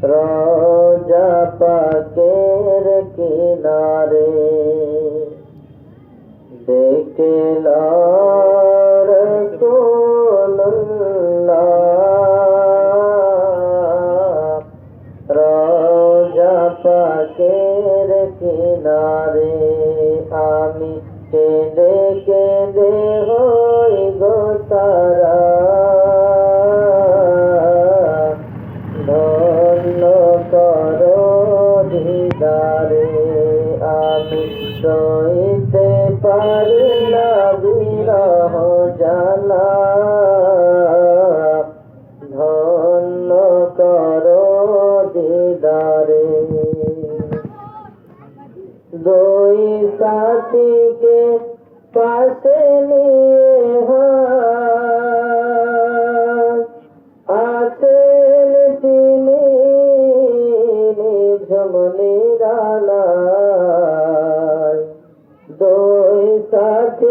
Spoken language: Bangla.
রোজা পাকের কিনারে দেখলাম রাসূলুল্লাহ রোজা পাকের কিনারে আমি কেঁদে কেঁদে হই গো তারা ধন্য করো দিদারে আমি সইতে পারি না বিরহ জ্বালা ধন্য করো দিদারে দুই সাথীকে পাশে নিয়ে আছেন তিনি নিঝুম নিরালায় দুই সাথী